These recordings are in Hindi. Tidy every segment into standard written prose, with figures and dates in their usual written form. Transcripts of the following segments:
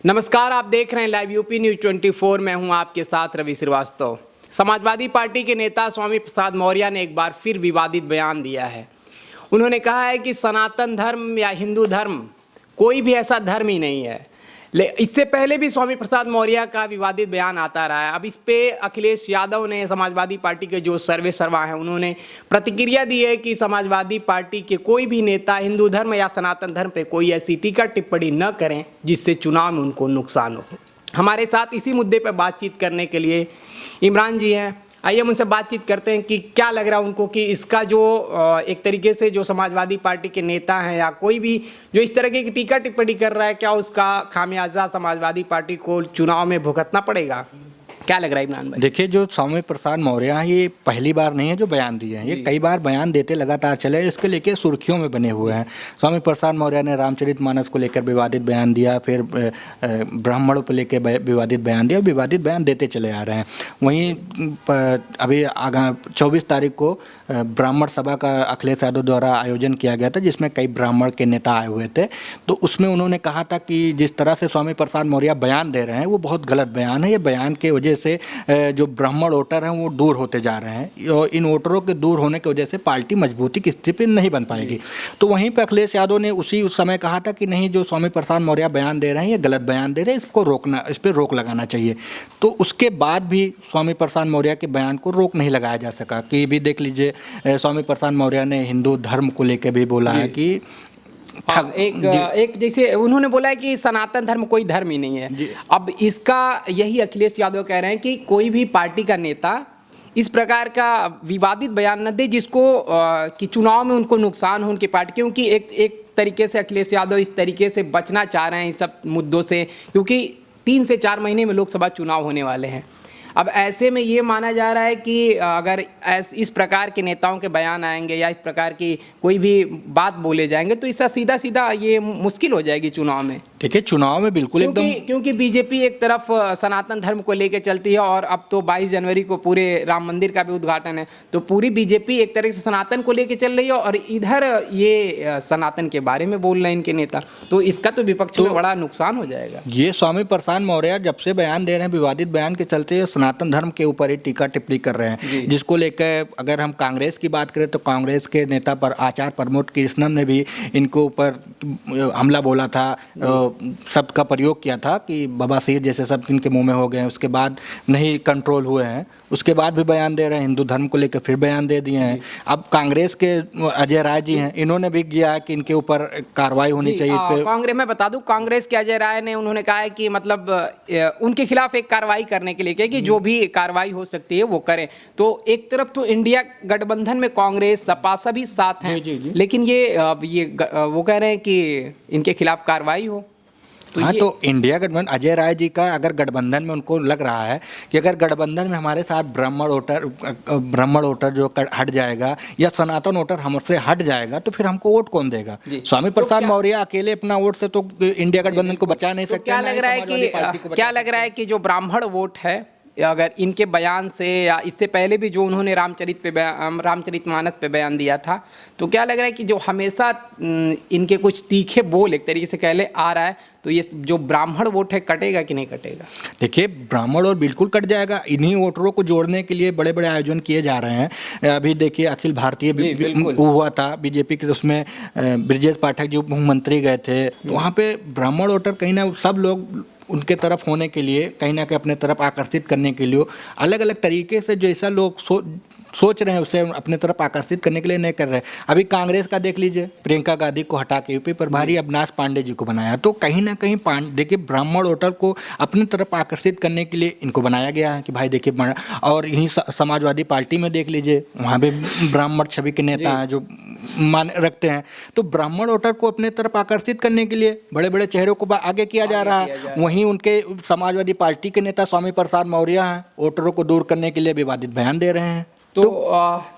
नमस्कार, आप देख रहे हैं लाइव यूपी न्यूज 24। मैं हूं आपके साथ रवि श्रीवास्तव। समाजवादी पार्टी के नेता स्वामी प्रसाद मौर्य ने एक बार फिर विवादित बयान दिया है। उन्होंने कहा है कि सनातन धर्म या हिंदू धर्म कोई भी ऐसा धर्म ही नहीं है। इससे पहले भी स्वामी प्रसाद मौर्य का विवादित बयान आता रहा है। अब इस पे अखिलेश यादव ने, समाजवादी पार्टी के जो सर्वे सर्वा हैं, उन्होंने प्रतिक्रिया दी है कि समाजवादी पार्टी के कोई भी नेता हिंदू धर्म या सनातन धर्म पे कोई ऐसी टीका टिप्पणी न करें जिससे चुनाव में उनको नुकसान हो। हमारे साथ इसी मुद्दे पर बातचीत करने के लिए इमरान जी हैं। आइए हम उनसे बातचीत करते हैं कि क्या लग रहा है उनको कि इसका जो एक तरीके से जो समाजवादी पार्टी के नेता हैं या कोई भी जो इस तरह की टीका टिप्पणी कर रहा है, क्या उसका खामियाजा समाजवादी पार्टी को चुनाव में भुगतना पड़ेगा? क्या लग रहा है इमरान भाई? देखिए, जो स्वामी प्रसाद मौर्य हैं ये पहली बार नहीं है जो बयान दिए हैं, ये कई बार बयान देते लगातार चले, इसके लेके सुर्खियों में बने हुए हैं। स्वामी प्रसाद मौर्य ने रामचरितमानस को लेकर विवादित बयान दिया, फिर ब्राह्मणों को लेकर विवादित बयान दिया, विवादित बयान देते चले आ रहे हैं। वहीं अभी 24 तारीख को ब्राह्मण सभा का अखिलेश यादव द्वारा आयोजन किया गया था, जिसमें कई ब्राह्मण के नेता आए हुए थे। तो उसमें उन्होंने कहा था कि जिस तरह से स्वामी प्रसाद मौर्य बयान दे रहे हैं वो बहुत गलत बयान है। ये बयान के वजह से जो ब्राह्मण वोटर हैं वो दूर होते जा रहे हैं और इन वोटरों के दूर होने की वजह से पार्टी मजबूती की स्थिति नहीं बन पाएगी। तो वहीं पर अखिलेश यादव ने उस समय कहा था कि नहीं, जो स्वामी प्रसाद मौर्य बयान दे रहे हैं ये गलत बयान दे रहे हैं, इसको रोकना, इस पर रोक लगाना चाहिए। तो उसके बाद भी स्वामी प्रसाद मौर्य के बयान को रोक नहीं लगाया जा सका। कि भी देख लीजिए, स्वामी प्रसाद मौर्य ने हिंदू धर्म को लेकर भी बोला है कि एक जैसे उन्होंने बोला है कि सनातन धर्म कोई धर्म ही नहीं है। अब इसका यही अखिलेश यादव कह रहे हैं कि कोई भी पार्टी का नेता इस प्रकार का विवादित बयान न दे जिसको कि चुनाव में उनको नुकसान हो उनकी पार्टी, क्योंकि एक तरीके से अखिलेश यादव इस तरीके से बचना चाह रहे हैं इस सब मुद्दों से, क्योंकि 3 से 4 महीने में लोकसभा चुनाव होने वाले हैं। अब ऐसे में ये माना जा रहा है कि अगर इस प्रकार के नेताओं के बयान आएंगे या इस प्रकार की कोई भी बात बोले जाएंगे तो इसका सीधा सीधा ये मुश्किल हो जाएगी चुनाव में। देखिए, चुनाव में बिल्कुल क्योंकि बीजेपी एक तरफ सनातन धर्म को लेकर चलती है और अब तो 22 जनवरी को पूरे राम मंदिर का भी उद्घाटन है, तो पूरी बीजेपी एक तरह से सनातन को लेकर चल रही है और इधर ये सनातन के बारे में बोल रहे हैं इनके नेता, तो इसका तो विपक्ष में बड़ा नुकसान हो जाएगा। ये स्वामी प्रसाद मौर्य जब से बयान दे रहे हैं विवादित बयान के चलते सनातन धर्म के ऊपर ही टीका टिप्पणी कर रहे हैं, जिसको लेकर अगर हम कांग्रेस की बात करें तो कांग्रेस के नेता पर आचार्य प्रमोद कृष्णम ने भी इनको ऊपर हमला बोला था, शब्द का प्रयोग किया था कि बाबा सिर जैसे शब्द इनके मुंह में हो गए हैं। उसके बाद नहीं कंट्रोल हुए हैं, उसके बाद भी बयान दे रहे हैं, हिंदू धर्म को लेकर फिर बयान दे दिए हैं। अब कांग्रेस के अजय राय जी हैं, इन्होंने भी किया है कि इनके ऊपर कार्रवाई होनी चाहिए। कांग्रेस, मैं बता दूं, कांग्रेस के अजय राय ने उन्होंने कहा है कि मतलब उनके खिलाफ एक कार्रवाई करने के लिए कि जो भी कार्रवाई हो सकती है वो करें। तो एक तरफ तो इंडिया गठबंधन में कांग्रेस सपा सभी साथ हैं, लेकिन ये वो कह रहे हैं कि इनके खिलाफ कार्रवाई हो। तो हाँ, तो इंडिया गठबंधन, अजय राय जी का अगर गठबंधन में उनको लग रहा है कि अगर गठबंधन में हमारे साथ ब्राह्मण वोटर जो हट जाएगा या सनातन वोटर हमसे हट जाएगा तो फिर हमको वोट कौन देगा? स्वामी प्रसाद मौर्य अकेले अपना वोट से तो इंडिया गठबंधन को बचा नहीं सकते। क्या लग रहा है कि जो ब्राह्मण वोट है, अगर इनके बयान से या इससे पहले भी जो उन्होंने रामचरितमानस पे बयान दिया था, तो क्या लग रहा है कि जो हमेशा इनके कुछ तीखे बोल एक तरीके से कहले आ रहा है, तो ये जो ब्राह्मण वोट है कटेगा कि नहीं कटेगा? देखिए, ब्राह्मण और बिल्कुल कट जाएगा। इन्हीं वोटरों को जोड़ने के लिए बड़े बड़े आयोजन किए जा रहे हैं। अभी देखिए, अखिल भारतीय हुआ था बीजेपी के, उसमें ब्रजेश पाठक जी उप मुख्यमंत्री गए थे, वहाँ पे ब्राह्मण वोटर कहीं ना सब लोग उनके तरफ होने के लिए, कहीं ना कहीं अपने तरफ आकर्षित करने के लिए अलग अलग तरीके से जैसा लोग सोच रहे हैं उसे अपने तरफ आकर्षित करने के लिए नहीं कर रहे हैं। अभी कांग्रेस का देख लीजिए, प्रियंका गांधी को हटा के यूपी प्रभारी अविनाश पांडे जी को बनाया। तो कहीं ना कहीं देखिए, ब्राह्मण वोटर को अपनी तरफ आकर्षित करने के लिए इनको बनाया गया है कि भाई देखिए। और यहीं समाजवादी पार्टी में देख लीजिए, वहाँ पे ब्राह्मण छवि के नेता हैं जो मान रखते हैं। तो ब्राह्मण वोटर को अपने तरफ आकर्षित करने के लिए बड़े बड़े चेहरों को आगे किया जा रहा है। वहीं उनके समाजवादी पार्टी के नेता स्वामी प्रसाद मौर्य हैं, वोटरों को दूर करने के लिए विवादित बयान दे रहे हैं। तो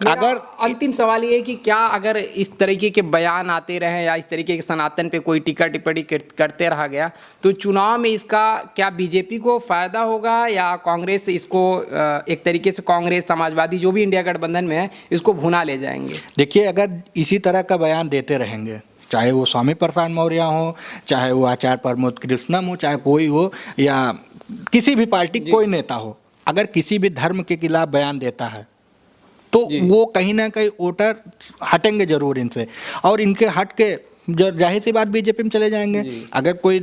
अगर अंतिम सवाल ये है कि क्या अगर इस तरीके के बयान आते रहे या इस तरीके के सनातन पे कोई टीका टिप्पणी करते रहा गया तो चुनाव में इसका क्या बीजेपी को फायदा होगा या कांग्रेस इसको एक तरीके से कांग्रेस समाजवादी जो भी इंडिया गठबंधन में है इसको भुना ले जाएंगे? देखिए, अगर इसी तरह का बयान देते रहेंगे चाहे वो स्वामी प्रसाद मौर्य हो, चाहे वो आचार्य प्रमोद कृष्णम हो, चाहे कोई हो या किसी भी पार्टी कोई नेता हो, अगर किसी भी धर्म के खिलाफ बयान देता है तो वो कहीं ना कहीं वोटर हटेंगे जरूर इनसे, और इनके हट के जाहिर सी बात बीजेपी में चले जाएंगे। अगर कोई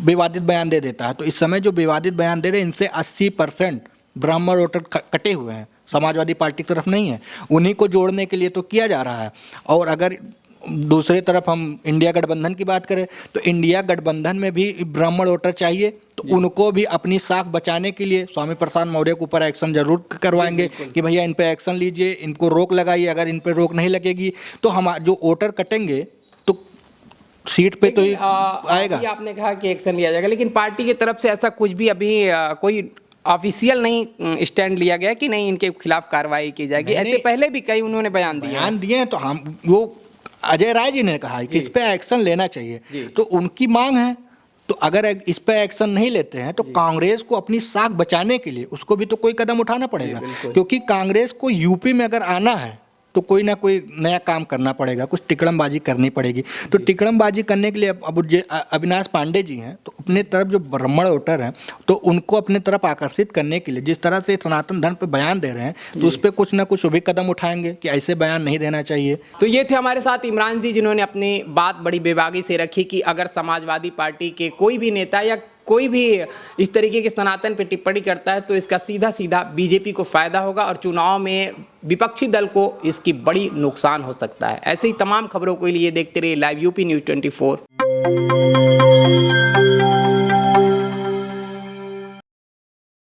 विवादित बयान दे देता है तो इस समय जो विवादित बयान दे रहे हैं इनसे 80% ब्राह्मण वोटर कटे हुए हैं, समाजवादी पार्टी की तरफ नहीं है, उन्हीं को जोड़ने के लिए तो किया जा रहा है। और अगर दूसरी तरफ हम इंडिया गठबंधन की बात करें तो इंडिया गठबंधन में भी ब्राह्मण वोटर चाहिए, तो उनको भी अपनी साख बचाने के लिए स्वामी प्रसाद मौर्य के ऊपर एक्शन जरूर करवाएंगे कि भैया इन पे एक्शन लीजिए, इनको रोक लगाइए। अगर इन पे रोक नहीं लगेगी तो हम जो वोटर कटेंगे तो सीट पे तो आएगा। आपने कहा कि एक्शन लिया जाएगा, लेकिन पार्टी की तरफ से ऐसा कुछ भी अभी कोई ऑफिशियल नहीं स्टैंड लिया गया कि नहीं इनके खिलाफ कार्रवाई की जाएगी। ऐसे पहले भी कई उन्होंने बयान दिए हैं। तो हम वो अजय राय जी ने कहा कि इस पे एक्शन लेना चाहिए, तो उनकी मांग है। तो अगर इस पे एक्शन नहीं लेते हैं तो कांग्रेस को अपनी साख बचाने के लिए उसको भी तो कोई कदम उठाना पड़ेगा, क्योंकि कांग्रेस को यूपी में अगर आना है तो कोई ना कोई नया काम करना पड़ेगा, कुछ टिकड़मबाजी करनी पड़ेगी। तो टिकड़मबाजी करने के लिए अब अविनाश पांडे जी हैं, तो अपने तरफ जो ब्राह्मण वोटर हैं तो उनको अपने तरफ आकर्षित करने के लिए जिस तरह से सनातन धर्म पे बयान दे रहे हैं तो उस पर कुछ ना कुछ भी कदम उठाएंगे कि ऐसे बयान नहीं देना चाहिए। तो ये थे हमारे साथ इमरान जी, जिन्होंने अपनी बात बड़ी बेबाकी से रखी कि अगर समाजवादी पार्टी के कोई भी नेता या कोई भी इस तरीके के सनातन पे टिप्पणी करता है तो इसका सीधा सीधा बीजेपी को फायदा होगा और चुनाव में विपक्षी दल को इसकी बड़ी नुकसान हो सकता है। ऐसे ही तमाम खबरों के लिए देखते रहिए लाइव यूपी न्यूज़ 24।